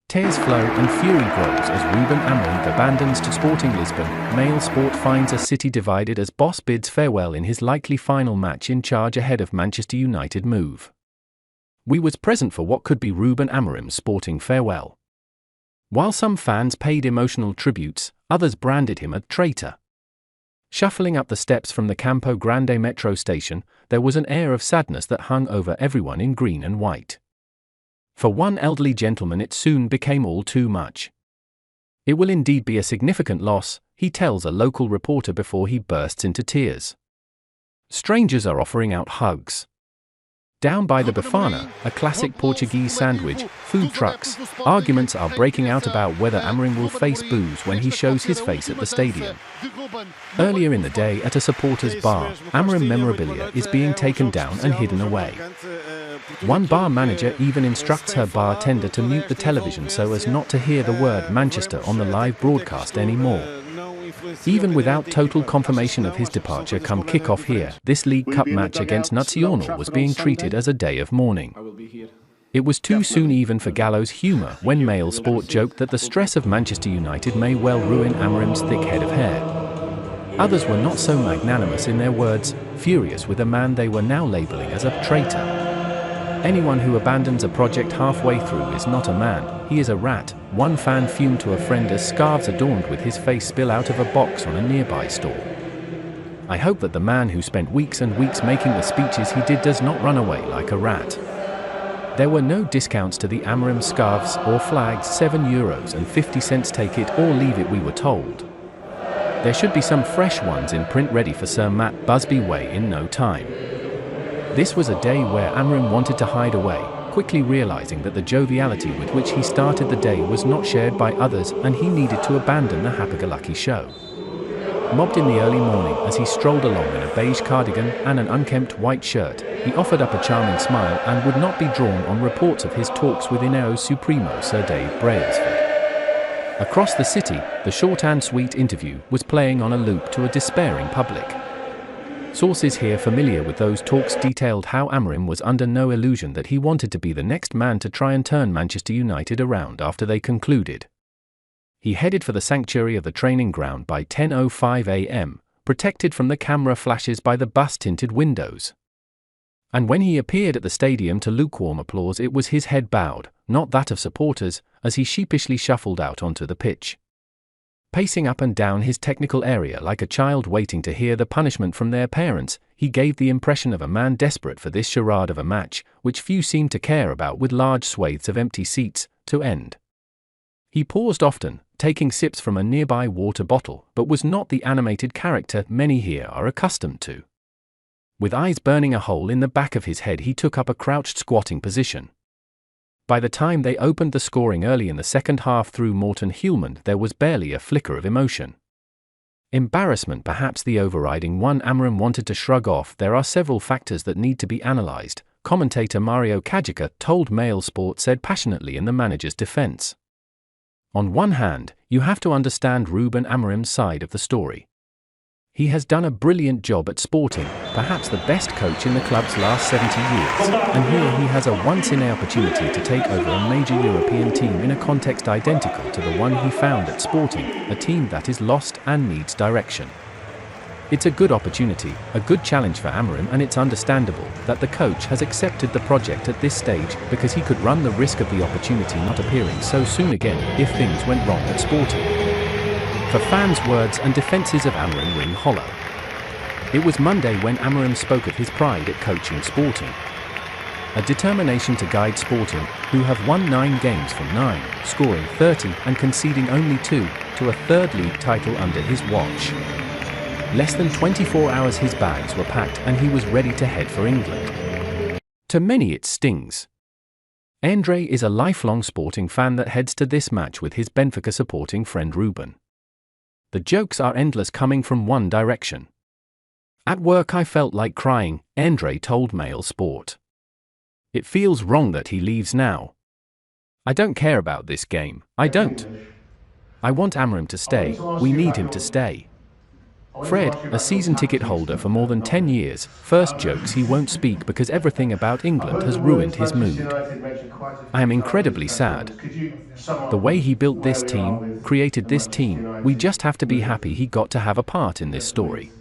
Tears flow and fury grows as Ruben Amorim abandons to Sporting Lisbon. Mail Sport finds a city divided as boss bids farewell in his likely final match in charge ahead of Manchester United move. We was present for what could be Ruben Amorim's sporting farewell. While some fans paid emotional tributes, others branded him a traitor. Shuffling up the steps from the Campo Grande metro station, there was an air of sadness that hung over everyone in green and white. For one elderly gentleman it soon became all too much. It will indeed be a significant loss, he tells a local reporter before he bursts into tears. Strangers are offering out hugs. Down by the Bifana, a classic Portuguese sandwich, food trucks, arguments are breaking out about whether Amorim will face boos when he shows his face at the stadium. Earlier in the day at a supporters' bar, Amorim memorabilia is being taken down and hidden away. One bar manager even instructs her bartender to mute the television so as not to hear the word Manchester on the live broadcast anymore. Even without total confirmation of his departure come kick-off here, this League Cup match against Nacional was being treated as a day of mourning. It was too soon even for gallows humour when Mail Sport joked that the stress of Manchester United may well ruin Amorim's thick head of hair. Others were not so magnanimous in their words, furious with a man they were now labelling as a traitor. Anyone who abandons a project halfway through is not a man, he is a rat, one fan fumed to a friend as scarves adorned with his face spill out of a box on a nearby store. I hope that the man who spent weeks and weeks making the speeches he did does not run away like a rat. There were no discounts to the Amorim scarves or flags, €7.50 take it or leave it we were told. There should be some fresh ones in print ready for Sir Matt Busby Way in no time. This was a day where Amorim wanted to hide away, quickly realizing that the joviality with which he started the day was not shared by others and he needed to abandon the happy-go-lucky show. Mobbed in the early morning as he strolled along in a beige cardigan and an unkempt white shirt, he offered up a charming smile and would not be drawn on reports of his talks with Ineos Supremo Sir Dave Brailsford. Across the city, the short and sweet interview was playing on a loop to a despairing public. Sources here familiar with those talks detailed how Amorim was under no illusion that he wanted to be the next man to try and turn Manchester United around after they concluded. He headed for the sanctuary of the training ground by 10:05 a.m., protected from the camera flashes by the bus-tinted windows. And when he appeared at the stadium to lukewarm applause, it was his head bowed, not that of supporters, as he sheepishly shuffled out onto the pitch. Pacing up and down his technical area like a child waiting to hear the punishment from their parents, he gave the impression of a man desperate for this charade of a match, which few seemed to care about with large swathes of empty seats, to end. He paused often, taking sips from a nearby water bottle, but was not the animated character many here are accustomed to. With eyes burning a hole in the back of his head, he took up a crouched squatting position. By the time they opened the scoring early in the second half through Morten Hjulmand, there was barely a flicker of emotion. Embarrassment, perhaps the overriding one. Amorim wanted to shrug off. There are several factors that need to be analysed, commentator Mario Kajica told Mail Sport said passionately in the manager's defence. On one hand, you have to understand Ruben Amorim's side of the story. He has done a brilliant job at Sporting, perhaps the best coach in the club's last 70 years, and here he has a once-in-a opportunity to take over a major European team in a context identical to the one he found at Sporting, a team that is lost and needs direction. It's a good opportunity, a good challenge for Amorim, and it's understandable that the coach has accepted the project at this stage because he could run the risk of the opportunity not appearing so soon again if things went wrong at Sporting. For fans, words and defences of Amorim ring hollow. It was Monday when Amorim spoke of his pride at coaching Sporting. A determination to guide Sporting, who have won 9 games from 9, scoring 30 and conceding only 2, to a third league title under his watch. Less than 24 hours his bags were packed and he was ready to head for England. To many it stings. Andre is a lifelong Sporting fan that heads to this match with his Benfica supporting friend Ruben. The jokes are endless coming from one direction. At work I felt like crying, Andre told Mail Sport. It feels wrong that he leaves now. I don't care about this game, I don't. I want Amorim to stay, we need him to stay. Fred, a season ticket holder for more than 10 years, first jokes he won't speak because everything about England has ruined his mood. I am incredibly sad. The way he built this team, created this team, we just have to be happy he got to have a part in this story.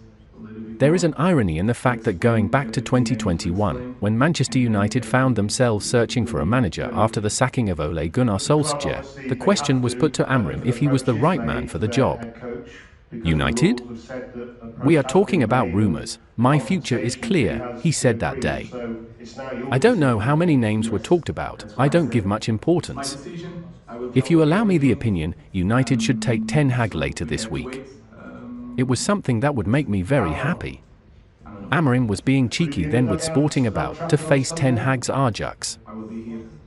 There is an irony in the fact that going back to 2021, when Manchester United found themselves searching for a manager after the sacking of Ole Gunnar Solskjaer, the question was put to Amorim if he was the right man for the job. United? We are talking about rumours. My future is clear, he said that day. I don't know how many names were talked about, I don't give much importance. If you allow me the opinion, United should take Ten Hag later this week. It was something that would make me very happy. Amorim was being cheeky then with Sporting about to face Ten Hag's Ajax.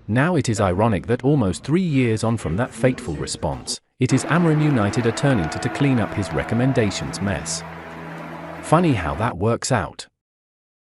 Now it is ironic that almost 3 years on from that fateful response, it is Amorim United are turning to clean up his recommendations mess. Funny how that works out.